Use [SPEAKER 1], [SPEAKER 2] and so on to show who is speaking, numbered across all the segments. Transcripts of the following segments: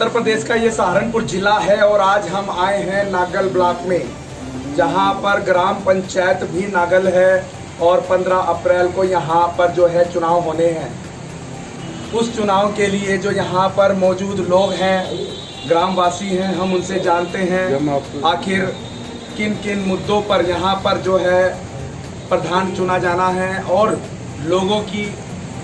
[SPEAKER 1] उत्तर प्रदेश का ये सहारनपुर जिला है और आज हम आए हैं नागल ब्लॉक में, जहां पर ग्राम पंचायत भी नागल है और 15 अप्रैल को यहां पर जो है चुनाव होने हैं। उस चुनाव के लिए जो यहां पर मौजूद लोग हैं, ग्रामवासी हैं, हम उनसे जानते हैं आखिर किन किन मुद्दों पर यहां पर जो है प्रधान चुना जाना है और लोगों की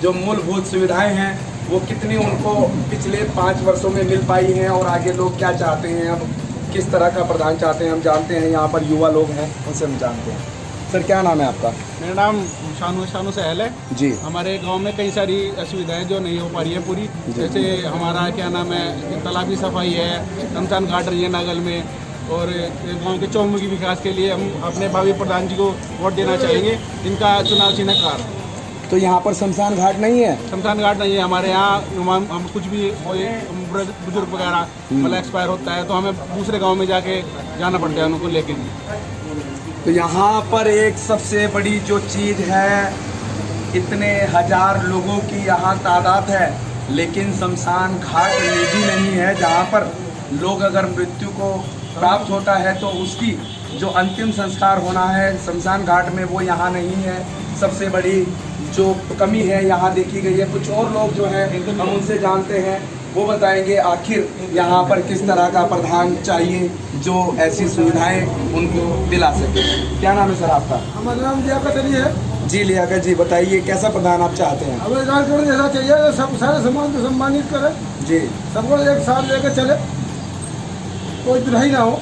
[SPEAKER 1] जो मूलभूत सुविधाएं हैं वो कितनी उनको पिछले 5 वर्षों में मिल पाई हैं और आगे लोग क्या चाहते हैं, अब किस तरह का प्रधान चाहते हैं। हम जानते हैं यहाँ पर युवा लोग हैं, उनसे हम जानते हैं। सर क्या नाम है आपका?
[SPEAKER 2] मेरा नाम शानू सहल है
[SPEAKER 1] जी।
[SPEAKER 2] हमारे गांव में कई सारी असुविधाएं जो नहीं हो पा रही है पूरी, जैसे हमारा क्या नाम है तालाबी सफाई है, शमशान घाट रही है नागल में, और गांव के चौमुखी विकास के लिए हम अपने भावी प्रधान जी को वोट देना चाहेंगे। इनका चुनाव चिन्ह कार।
[SPEAKER 1] तो यहाँ पर शमशान घाट नहीं है?
[SPEAKER 2] शमशान घाट नहीं है हमारे यहाँ। हम कुछ भी बुजुर्ग वगैरह मतलब एक्सपायर होता है तो हमें दूसरे गांव में जाके जाना पड़ता है उनको लेके।
[SPEAKER 1] तो यहाँ पर एक सबसे बड़ी जो चीज़ है, इतने हजार लोगों की यहाँ तादाद है, लेकिन शमशान घाट निजी नहीं है जहाँ पर लोग अगर मृत्यु को प्राप्त होता है तो उसकी जो अंतिम संस्कार होना है शमशान घाट में, वो यहाँ नहीं है। सबसे बड़ी जो कमी है यहाँ देखी गई है। कुछ और लोग जो हैं हम उनसे जानते हैं, वो बताएंगे आखिर यहाँ पर किस तरह का प्रधान चाहिए जो ऐसी सुविधाएं उनको दिला सके। क्या नाम है सर आपका?
[SPEAKER 3] हमारा नाम लियाकत अली है।
[SPEAKER 1] जी लियाकत जी, बताइए कैसा प्रधान आप चाहते हैं?
[SPEAKER 3] हमें राजगढ़ जैसा चाहिए, सब सारे समाज को सम्मानित करे
[SPEAKER 1] जी,
[SPEAKER 3] सबको एक साथ लेकर चले, कोई दुराई ना हो।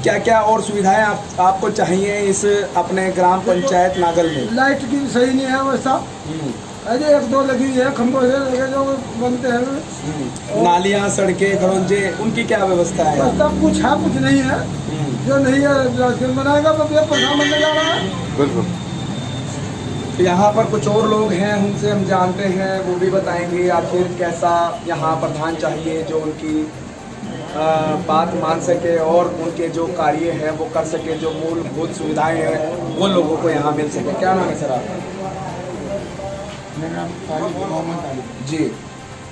[SPEAKER 1] क्या क्या और सुविधाएं आपको चाहिए इस अपने ग्राम पंचायत नागल में?
[SPEAKER 3] लाइट की सही नहीं है व्यवस्था, अरे 1-2 लगी है, खंभों से लगे जो बनते हैं।
[SPEAKER 1] नालियाँ, सड़कें, खरोंजे, उनकी क्या व्यवस्था है?
[SPEAKER 3] व्यवस्था कुछ है, कुछ नहीं है। जो नहीं है राजगढ़ बनाएगा तो ये प्रधान बनने जा रहा है।
[SPEAKER 1] बिल्कुल। तो यहाँ पर कुछ और लोग हैं, उनसे हम जानते हैं, वो भी बताएंगे आखिर कैसा यहाँ प्रधान चाहिए जो उनकी बात मान सके और उनके जो कार्य हैं वो कर सके, जो मूलभूत सुविधाएं हैं वो लोगों को यहाँ मिल सके। क्या नाम है सर आपका?
[SPEAKER 3] मेरा नाम मोहम्मद अली
[SPEAKER 1] जी,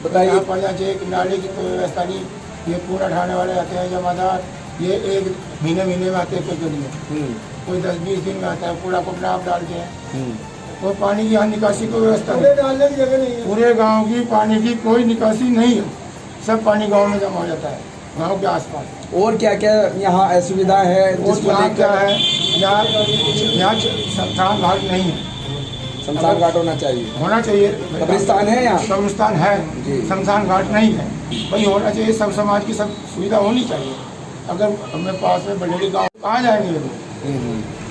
[SPEAKER 1] बताइए।
[SPEAKER 3] यहाँ पर एक नाले की कोई व्यवस्था नहीं, ये पूरा ढाने वाले आते हैं जमादार, ये 1 महीने में आते हैं, कोई नहीं, कोई 10-20 दिन में आता है, पूरा कपड़ा आप डालते हैं। तो पानी की यहाँ निकासी की व्यवस्था नहीं, डालने की जगह नहीं है। पूरे गाँव की पानी की कोई निकासी नहीं है, सब पानी गाँव में जमा हो जाता है गाँव के आसपास।
[SPEAKER 1] और क्या क्या यहाँ असुविधा है जिसको लेकर
[SPEAKER 3] है? यहाँ शमशान घाट नहीं है।
[SPEAKER 1] शमशान घाट होना चाहिए। कब्रिस्तान है यहाँ?
[SPEAKER 3] कब्रिस्तान है, शमशान घाट नहीं है। भाई होना चाहिए, सब समाज की सब सुविधा होनी चाहिए। अगर हमें पास में बड़े गाँव कहाँ जाएंगे ये लोग?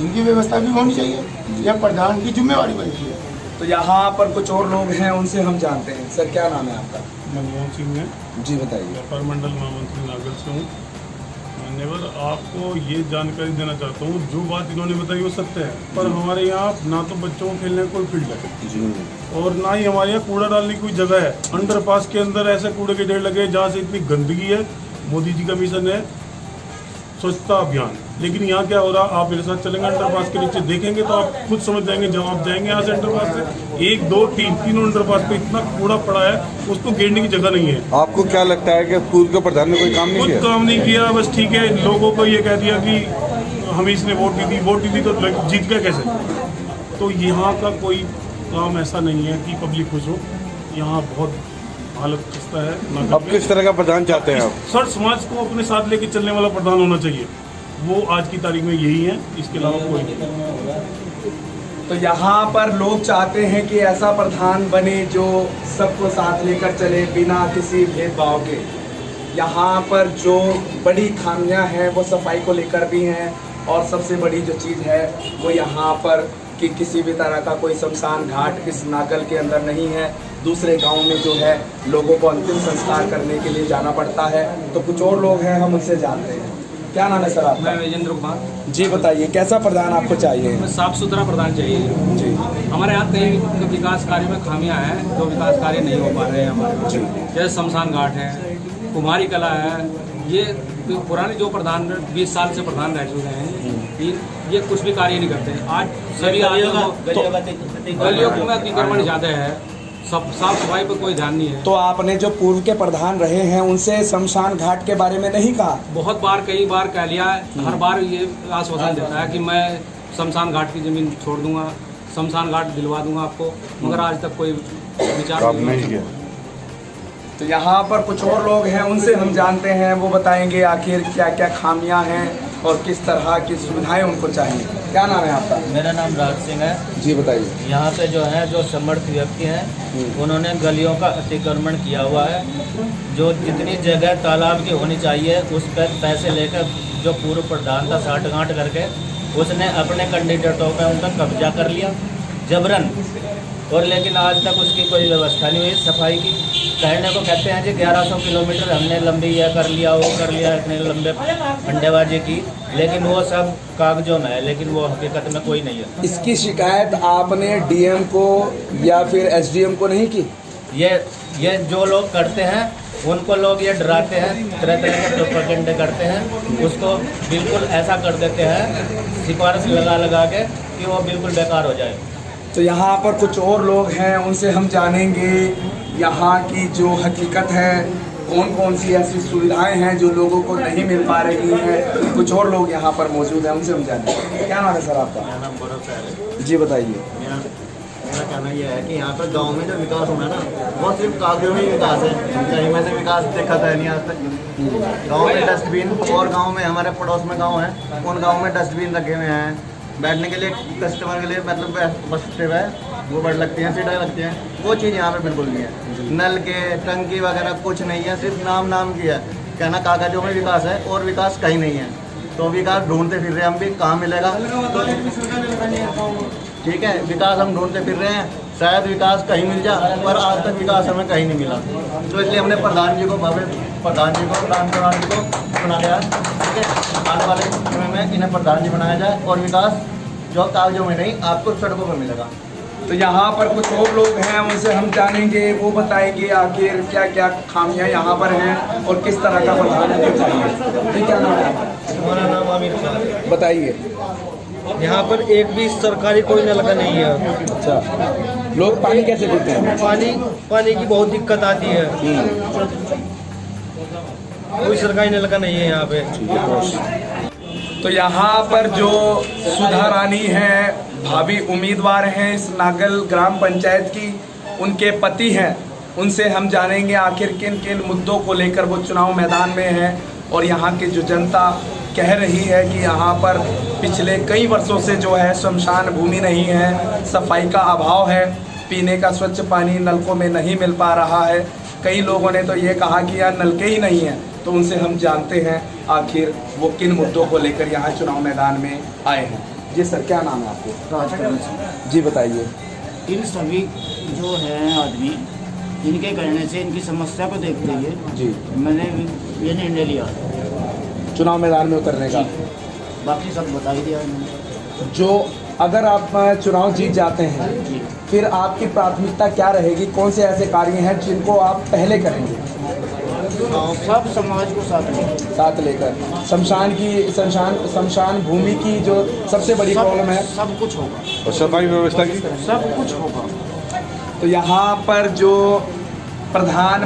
[SPEAKER 3] इनकी व्यवस्था भी होनी चाहिए, यह प्रधान की जिम्मेवारी बनती है।
[SPEAKER 1] तो यहाँ पर कुछ और लोग हैं, उनसे हम जानते हैं। सर क्या नाम है आपका?
[SPEAKER 2] मनमोहन सिंह है
[SPEAKER 1] जी, बताइए।
[SPEAKER 2] व्यापार मंडल महामंत्री नागल से हूँ। मान्यवर, आपको ये जानकारी देना चाहता हूँ, जो बात इन्होंने बताई वो सत्य है, पर हमारे यहाँ ना तो बच्चों को खेलने का कोई फील्ड है और ना ही हमारे यहाँ कूड़ा डालने की कोई जगह है। अंडरपास के अंदर ऐसे कूड़े के ढेर लगे जहाँ से इतनी गंदगी है। मोदी जी का मिशन है स्वच्छता अभियान, लेकिन यहाँ क्या हो रहा, आप मेरे साथ चलेंगे अंडरपास के नीचे देखेंगे तो आप खुद समझ जाएंगे। जब आप जाएंगे यहाँ से अंडरपास से 1, 2, 3 अंडरपास पे इतना कूड़ा पड़ा है, उसको गिरने की जगह नहीं है।
[SPEAKER 4] आपको क्या लगता है कि पूर्व के प्रधान ने कोई काम नहीं किया?
[SPEAKER 2] कुछ काम नहीं किया, बस ठीक है, लोगों को ये कह दिया कि हमें इसने वोट दी थी तो जीत गया कैसे। तो यहाँ का कोई काम ऐसा नहीं है कि पब्लिक खुश हो। यहाँ बहुत हालत खस्ता है।
[SPEAKER 4] अब किस तरह का प्रधान चाहते हैं आप?
[SPEAKER 2] सर, समाज को अपने साथ लेके चलने वाला प्रधान होना चाहिए, वो आज की तारीख में यही है, इसके अलावा कोई नहीं।
[SPEAKER 1] तो यहाँ पर लोग चाहते हैं कि ऐसा प्रधान बने जो सबको साथ लेकर चले बिना किसी भेदभाव के। यहाँ पर जो बड़ी खामियां हैं वो सफाई को लेकर भी हैं, और सबसे बड़ी जो चीज़ है वो यहाँ पर कि किसी भी तरह का कोई शमशान घाट इस नागल के अंदर नहीं है। दूसरे गांव में जो है लोगों को अंतिम संस्कार करने के लिए जाना पड़ता है। तो कुछ और लोग हैं, हम उनसे जानते हैं। क्या नाम है सर आपका?
[SPEAKER 5] मैं विजेंद्र कुमार।
[SPEAKER 1] जी, बताइए कैसा प्रधान आपको चाहिए?
[SPEAKER 5] हमें साफ सुथरा प्रधान चाहिए
[SPEAKER 1] जी।
[SPEAKER 5] हमारे यहाँ कई विकास कार्य में खामियां हैं, जो विकास कार्य नहीं हो पा रहे हैं हमारे। जैसे शमशान घाट है, कुमारी कला है, ये तो पुराने जो प्रधान 20 साल से प्रधान रह चुके हैं, ये कुछ भी कार्य नहीं करते। आज सभी गलियों में अतिक्रमण ज़्यादा है, सब साफ सफाई पर कोई ध्यान नहीं है।
[SPEAKER 1] तो आपने जो पूर्व के प्रधान रहे हैं उनसे शमशान घाट के बारे में नहीं कहा?
[SPEAKER 5] बहुत बार, कई बार कह लिया है। हर बार ये आश्वासन देता है कि मैं शमशान घाट की ज़मीन छोड़ दूंगा, शमशान घाट दिलवा दूंगा आपको, मगर आज तक कोई विचार नहीं किया।
[SPEAKER 1] तो यहाँ पर कुछ और लोग हैं, उनसे हम जानते हैं, वो बताएंगे आखिर क्या क्या खामियां हैं और किस तरह की सुविधाएं उनको चाहिए। क्या नाम है आपका?
[SPEAKER 6] मेरा नाम राज सिंह है
[SPEAKER 1] जी बताइए।
[SPEAKER 6] यहाँ पे जो है जो समर्थ व्यक्ति हैं उन्होंने गलियों का अतिक्रमण किया हुआ है। जो जितनी जगह तालाब की होनी चाहिए उस पर पैसे लेकर जो पूर्व प्रधान था साठगांठ करके उसने अपने कैंडिडेटों पे उनका कब्जा कर लिया जबरन, और लेकिन आज तक उसकी कोई व्यवस्था नहीं हुई सफाई की। कहने को कहते हैं जी 1100 किलोमीटर हमने लंबी यह कर लिया, वो कर लिया, इतने लंबे अंडेबाजी की, लेकिन वो सब कागजों में है, लेकिन वो हकीकत में कोई नहीं है।
[SPEAKER 1] इसकी शिकायत आपने डीएम को या फिर एसडीएम को नहीं की?
[SPEAKER 6] ये जो लोग करते हैं उनको लोग ये डराते हैं, तरह तरह के प्रोपेगेंडे करते हैं, उसको बिल्कुल ऐसा कर देते हैं सिफारिश लगा लगा के कि वो बिल्कुल बेकार हो जाए।
[SPEAKER 1] तो यहाँ पर कुछ और लोग हैं, उनसे हम जानेंगे यहाँ की जो हकीकत है, कौन कौन सी ऐसी सुविधाएं हैं जो लोगों को नहीं मिल पा रही हैं। कुछ और लोग यहाँ पर मौजूद हैं, उनसे हम जानेंगे। क्या नाम है सर आपका?
[SPEAKER 7] मेरा नाम गौरव है।
[SPEAKER 1] जी बताइए।
[SPEAKER 7] मेरा कहना यह है कि यहाँ पर गांव में जो विकास होना है ना, वो सिर्फ कागजों में ही विकास है, कहीं में से विकास देखा था नहीं आज तक। गांव में डस्टबिन, और गांव में हमारे पड़ोस में गांव है, उन गांव में डस्टबिन रखे हुए हैं, बैठने के लिए कस्टमर के लिए मतलब बस है, वो बढ़ लगती हैं, सीटें लगती हैं, वो चीज़ यहाँ पे बिल्कुल नहीं है। नल के टंकी वगैरह कुछ नहीं है, सिर्फ नाम की है। कहना कागजों में विकास है और विकास कहीं नहीं है। तो विकास ढूंढते फिर रहे हम भी, कहाँ मिलेगा? तो ठीक है, विकास हम ढूंढते फिर रहे हैं, शायद विकास कहीं मिल जाए, पर आज तक विकास हमें कहीं नहीं मिला। तो इसलिए हमने प्रधान जी को प्रधान जी को बनाया, ठीक है, आने वाले समय में इन्हें प्रधान जी बनाया जाए और विकास जो कागजों में नहीं आपको सड़कों पर मिलेगा।
[SPEAKER 1] तो यहाँ पर कुछ और लोग हैं, उनसे हम जानेंगे, वो बताएंगे आखिर क्या क्या खामियां यहाँ पर हैं और किस तरह का प्रधान होना चाहिए। क्या नाम है?
[SPEAKER 6] हमारा नाम आमिर खान।
[SPEAKER 1] बताइए।
[SPEAKER 6] यहाँ पर एक भी सरकारी कोई नलका नहीं है।
[SPEAKER 1] अच्छा, लोग पानी कैसे पीते हैं?
[SPEAKER 6] पानी की बहुत दिक्कत आती है, कोई सरकारी नलका नहीं है यहाँ पे।
[SPEAKER 1] तो यहाँ पर जो सुधा रानी है, भावी उम्मीदवार हैं इस नागल ग्राम पंचायत की, उनके पति हैं, उनसे हम जानेंगे आखिर किन किन मुद्दों को लेकर वो चुनाव मैदान में हैं और यहाँ की जो जनता कह रही है कि यहाँ पर पिछले कई वर्षों से जो है शमशान भूमि नहीं है, सफाई का अभाव है, पीने का स्वच्छ पानी नलकों में नहीं मिल पा रहा है। कई लोगों ने तो ये कहा कि यार नलके ही नहीं हैं। तो उनसे हम जानते हैं आखिर वो किन मुद्दों को लेकर यहाँ चुनाव मैदान में आए हैं। जी सर, क्या नाम है आपको?
[SPEAKER 8] राजकरण।
[SPEAKER 1] जी बताइए।
[SPEAKER 8] इन सभी जो हैं आदमी, इनके कहने से, इनकी समस्या को देखते हुए
[SPEAKER 1] जी
[SPEAKER 8] मैंने ये निर्णय लिया
[SPEAKER 1] चुनाव मैदान में उतरने का।
[SPEAKER 8] बाकी सब बता ही दिया इन्होंने।
[SPEAKER 1] जो अगर आप चुनाव जीत जाते हैं फिर आपकी प्राथमिकता क्या रहेगी? कौन से ऐसे कार्य हैं जिनको आप पहले करेंगे?
[SPEAKER 8] सब समाज को साथ
[SPEAKER 1] लेकर शमशान भूमि की जो सबसे बड़ी प्रॉब्लम है,
[SPEAKER 8] सब कुछ होगा
[SPEAKER 4] और सफाई व्यवस्था की
[SPEAKER 8] सब कुछ होगा।
[SPEAKER 1] तो यहाँ पर जो प्रधान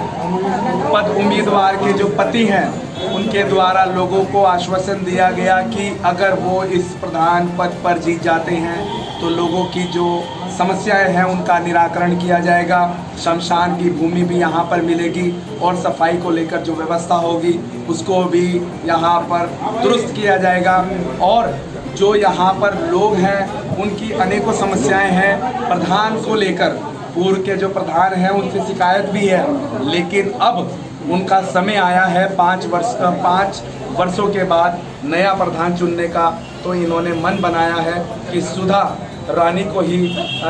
[SPEAKER 1] पद उम्मीदवार के जो पति हैं उनके द्वारा लोगों को आश्वासन दिया गया कि अगर वो इस प्रधान पद पर जीत जाते हैं तो लोगों की जो समस्याएं हैं उनका निराकरण किया जाएगा, शमशान की भूमि भी यहाँ पर मिलेगी और सफाई को लेकर जो व्यवस्था होगी उसको भी यहाँ पर दुरुस्त किया जाएगा। और जो यहाँ पर लोग हैं उनकी अनेकों समस्याएं हैं प्रधान को लेकर, पूर्व के जो प्रधान हैं उनसे शिकायत भी है, लेकिन अब उनका समय आया है 5 वर्षों के बाद नया प्रधान चुनने का। तो इन्होंने मन बनाया है कि सुधा रानी को ही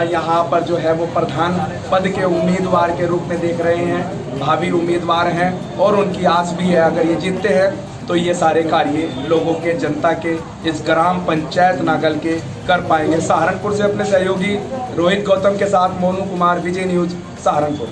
[SPEAKER 1] यहाँ पर जो है वो प्रधान पद के उम्मीदवार के रूप में देख रहे हैं, भावी उम्मीदवार हैं और उनकी आस भी है अगर ये जीतते हैं तो ये सारे कार्य लोगों के, जनता के, इस ग्राम पंचायत नागल के कर पाएंगे। सहारनपुर से अपने सहयोगी रोहित गौतम के साथ मोनू कुमार, विजय न्यूज, सहारनपुर।